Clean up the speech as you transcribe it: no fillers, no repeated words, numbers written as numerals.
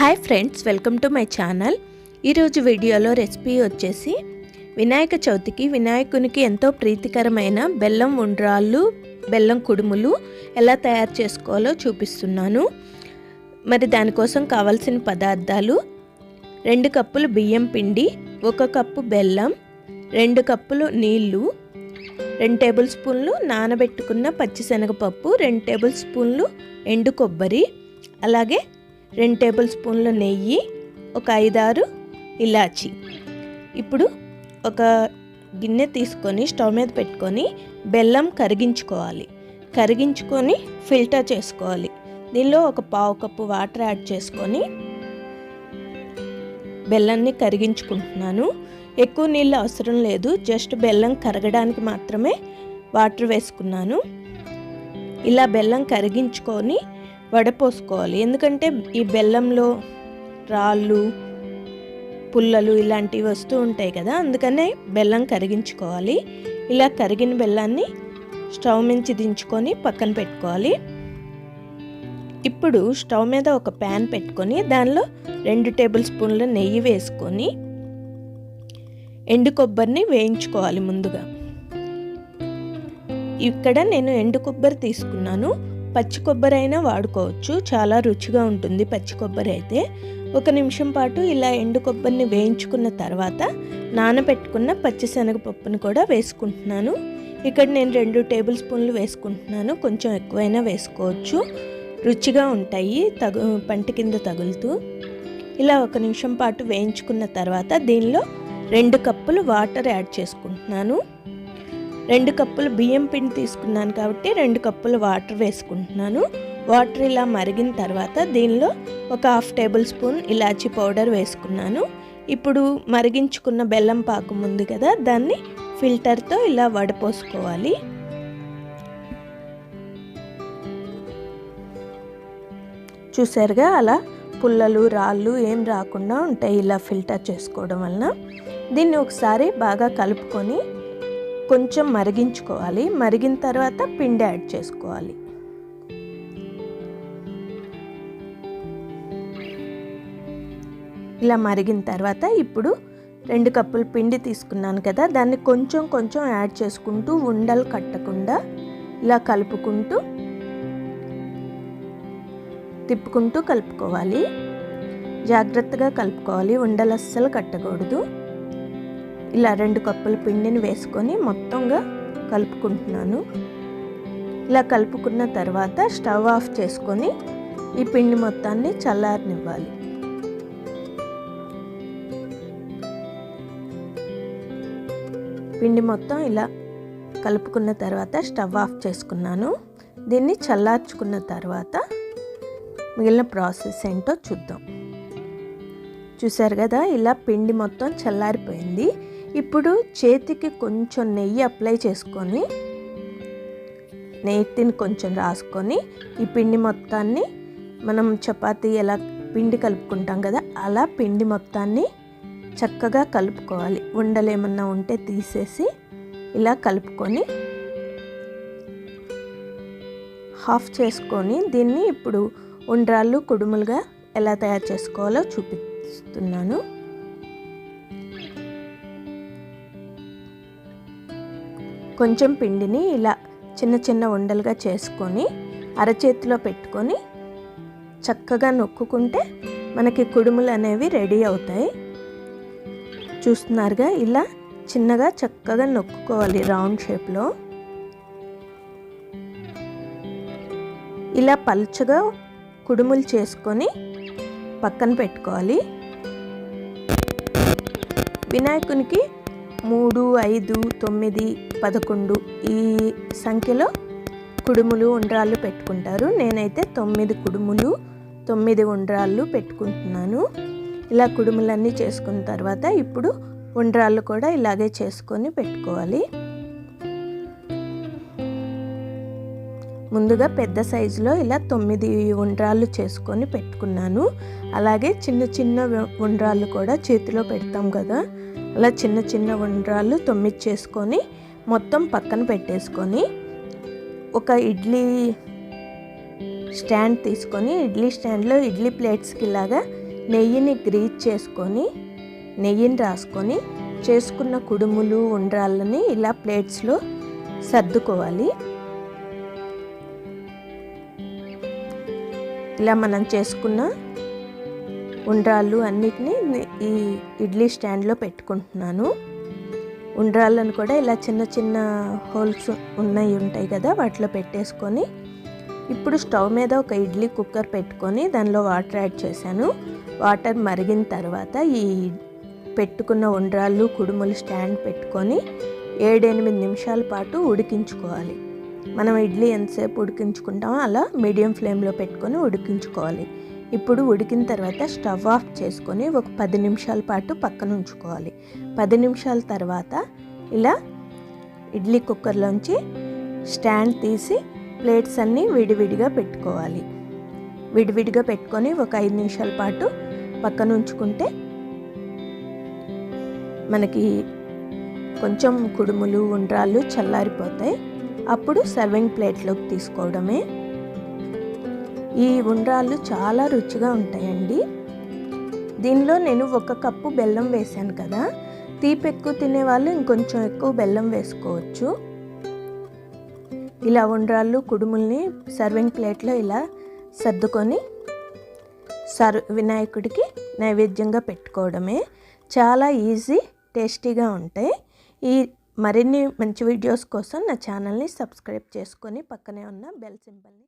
Hi friends, welcome to my channel. ఈరోజు వీడియోలో recipe వచ్చేసి వినాయక చవితికి వినాయకునికి ఎంతో ప్రీతికరమైన బెల్లం ఉండ్రాళ్ళు, బెల్లం కుడుములు ఎలా తయారు చేసుకోవాలో చూపిస్తున్నాను. మరి దానికోసం కావాల్సిన పదార్థాలు: 2 కప్పులు బియ్యం పిండి, 1 కప్పు బెల్లం, 2 కప్పులు నీళ్ళు, 2 టేబుల్ స్పూన్లు నానబెట్టుకున్న పచ్చిశనగపప్పు, 2 టేబుల్ స్పూన్లు ఎండు కొబ్బరి, అలాగే 2 టేబుల్ స్పూన్ల నెయ్యి, ఒక 5-6 ఇలాచి. ఇప్పుడు ఒక గిన్నె తీసుకొని స్టవ్ మీద పెట్టుకొని బెల్లం కరిగించుకొని ఫిల్టర్ చేసుకోవాలి. దీనిలో ఒక 1/2 కప్పు వాటర్ యాడ్ చేసుకొని బెల్లాన్ని కరిగించుకుంటున్నాను. ఎక్కువ నీళ్ళు అవసరం లేదు, జస్ట్ బెల్లం కరగడానికి మాత్రమే వాటర్ వేసుకున్నాను. ఇలా బెల్లం కరిగించుకొని వడపోసుకోవాలి. ఎందుకంటే ఈ బెల్లంలో రాళ్ళు, పుల్లలు ఇలాంటివి వస్తూ ఉంటాయి కదా, అందుకనే బెల్లం కరిగించుకోవాలి. ఇలా కరిగిన బెల్లాన్ని స్టవ్ నుంచి దించుకొని పక్కన పెట్టుకోవాలి. ఇప్పుడు స్టవ్ మీద ఒక ప్యాన్ పెట్టుకొని దానిలో 2 టేబుల్ స్పూన్ల నెయ్యి వేసుకొని ఎండు కొబ్బరిని వేయించుకోవాలి. ముందుగా ఇక్కడ నేను ఎండు కొబ్బరి తీసుకున్నాను. పచ్చి కొబ్బరి అయినా వాడుకోవచ్చు, చాలా రుచిగా ఉంటుంది పచ్చి కొబ్బరి అయితే. 1 నిమిషం పాటు ఇలా ఎండు కొబ్బరిని వేయించుకున్న తర్వాత నానబెట్టుకున్న పచ్చిశనగపప్పును కూడా వేసుకుంటున్నాను. ఇక్కడ నేను 2 టేబుల్ స్పూన్లు వేసుకుంటున్నాను, కొంచెం ఎక్కువైనా వేసుకోవచ్చు, రుచిగా ఉంటాయి పంటి కింద తగులుతూ. ఇలా 1 నిమిషం పాటు వేయించుకున్న తర్వాత దీనిలో 2 కప్పులు వాటర్ యాడ్ చేసుకుంటున్నాను. 2 కప్పులు బియ్యం పిండి తీసుకున్నాను కాబట్టి 2 కప్పులు వాటర్ వేసుకుంటున్నాను. వాటర్ ఇలా మరిగిన తర్వాత దీనిలో ఒక 1/2 టేబుల్ స్పూన్ ఇలాచీ పౌడర్ వేసుకున్నాను. ఇప్పుడు మరిగించుకున్న బెల్లం పాకం ఉంది కదా, దాన్ని ఫిల్టర్తో ఇలా వడపోసుకోవాలి. చూసారుగా, అలా పుల్లలు, రాళ్ళు ఏం రాకుండా ఉంటాయి ఇలా ఫిల్టర్ చేసుకోవడం వలన. దీన్ని ఒకసారి బాగా కలుపుకొని కొంచెం మరిగించుకోవాలి. మరిగిన తర్వాత పిండి యాడ్ చేసుకోవాలి. ఇలా మరిగిన తర్వాత ఇప్పుడు 2 కప్పుల పిండి తీసుకున్నాను కదా, దాన్ని కొంచెం కొంచెం యాడ్ చేసుకుంటూ ఉండలు కట్టకుండా ఇలా తిప్పుకుంటూ కలుపుకోవాలి. జాగ్రత్తగా కలుపుకోవాలి, ఉండలు అస్సలు కట్టకూడదు. ఇలా 2 కప్పుల పిండిని వేసుకొని మొత్తంగా కలుపుకుంటున్నాను. ఇలా కలుపుకున్న తర్వాత స్టవ్ ఆఫ్ చేసుకొని ఈ పిండి మొత్తాన్ని చల్లారనివ్వాలి. పిండి మొత్తం ఇలా కలుపుకున్న తర్వాత స్టవ్ ఆఫ్ చేసుకున్నాను. దీన్ని చల్లార్చుకున్న తర్వాత మిగిలిన ప్రాసెస్ ఏంటో చూద్దాం. చూసారు కదా, ఇలా పిండి మొత్తం చల్లారిపోయింది. ఇప్పుడు చేతికి కొంచెం నెయ్యి అప్లై చేసుకొని నెయ్యిని కొంచెం రాసుకొని ఈ పిండి మొత్తాన్ని మనం చపాతీ ఎలా పిండి కలుపుకుంటాం కదా, అలా పిండి మొత్తాన్ని చక్కగా కలుపుకోవాలి. ఉండలు ఏమన్నా ఉంటే తీసేసి ఇలా కలుపుకొని హాఫ్ చేసుకొని దీన్ని ఇప్పుడు ఉండ్రాళ్ళు, కుడుములుగా ఎలా తయారు చేసుకోవాలో చూపిస్తున్నాను. కొంచెం పిండిని ఇలా చిన్న చిన్న ఉండలుగా చేసుకొని అరచేతిలో పెట్టుకొని చక్కగా నొక్కుకుంటే మనకి కుడుములు అనేవి రెడీ అవుతాయి. చూస్తున్నారుగా, ఇలా చిన్నగా చక్కగా నొక్కుకోవాలి రౌండ్ షేప్లో. ఇలా పలుచగా కుడుములు చేసుకొని పక్కన పెట్టుకోవాలి. వినాయకునికి 3, 5, 9, 11 ఈ సంఖ్యలో కుడుములు, ఉండ్రాళ్ళు పెట్టుకుంటారు. నేనైతే 9 కుడుములు, 9 ఉండ్రాళ్ళు పెట్టుకుంటున్నాను. ఇలా కుడుములన్నీ చేసుకున్న తర్వాత ఇప్పుడు ఉండ్రాళ్ళు కూడా ఇలాగే చేసుకొని పెట్టుకోవాలి. ముందుగా పెద్ద సైజులో ఇలా 9 ఉండ్రాళ్ళు చేసుకొని పెట్టుకున్నాను. అలాగే చిన్న చిన్న ఉండ్రాళ్ళు కూడా చేతిలో పెడతాం కదా, అలా చిన్న చిన్న ఉండ్రాళ్ళు 9 చేసుకొని మొత్తం పక్కన పెట్టేసుకొని ఒక ఇడ్లీ స్టాండ్ తీసుకొని ఇడ్లీ స్టాండ్లో ఇడ్లీ ప్లేట్స్కి ఇలాగా నెయ్యిని గ్రీజ్ చేసుకొని నెయ్యిని రాసుకొని చేసుకున్న కుడుములు ఉండ్రాళ్ళని ఇలా ప్లేట్స్లో సర్దుకోవాలి. ఇలా మనం చేసుకున్న ఉండ్రాళ్ళు అన్నిటినీ ఈ ఇడ్లీ స్టాండ్లో పెట్టుకుంటున్నాను. ఉండ్రాళ్ళను కూడా ఇలా చిన్న చిన్న హోల్స్ ఉంటాయి కదా, వాటిలో పెట్టేసుకొని ఇప్పుడు స్టవ్ మీద ఒక ఇడ్లీ కుక్కర్ పెట్టుకొని దానిలో వాటర్ యాడ్ చేశాను. వాటర్ మరిగిన తర్వాత ఈ పెట్టుకున్న ఉండ్రాళ్ళు కుడుములు స్టాండ్ పెట్టుకొని 7-8 నిమిషాల పాటు ఉడికించుకోవాలి. మనం ఇడ్లీ ఎంతసేపు ఉడికించుకుంటామో అలా మీడియం ఫ్లేమ్లో పెట్టుకొని ఉడికించుకోవాలి. ఇప్పుడు ఉడికిన తర్వాత స్టవ్ ఆఫ్ చేసుకొని ఒక 10 నిమిషాల పాటు పక్కన ఉంచుకోవాలి. 10 నిమిషాల తర్వాత ఇలా ఇడ్లీ కుక్కర్లోంచి స్టాండ్ తీసి ప్లేట్స్ అన్నీ విడివిడిగా పెట్టుకోవాలి. విడివిడిగా పెట్టుకొని ఒక 5 నిమిషాల పాటు పక్కన ఉంచుకుంటే మనకి కొంచెం కుడుములు ఉండ్రాళ్ళు చల్లారిపోతాయి. అప్పుడు సర్వింగ్ ప్లేట్లోకి తీసుకోవడమే. ఈ ఉండ్రాళ్ళు చాలా రుచిగా ఉంటాయండి. దీనిలో నేను 1 కప్పు బెల్లం వేశాను కదా, తీపి ఎక్కువ తినేవాళ్ళు ఇంకొంచెం ఎక్కువ బెల్లం వేసుకోవచ్చు. ఇలా ఉండ్రాళ్ళు కుడుముల్ని సర్వింగ్ ప్లేట్లో ఇలా సర్దుకొని వినాయకుడికి నైవేద్యంగా పెట్టుకోవడమే. చాలా ఈజీ, టేస్టీగా ఉంటాయి. ఈ మరిన్ని మంచి వీడియోస్ కోసం నా ఛానల్ని సబ్స్క్రైబ్ చేసుకొని పక్కనే ఉన్న బెల్ సింబల్ని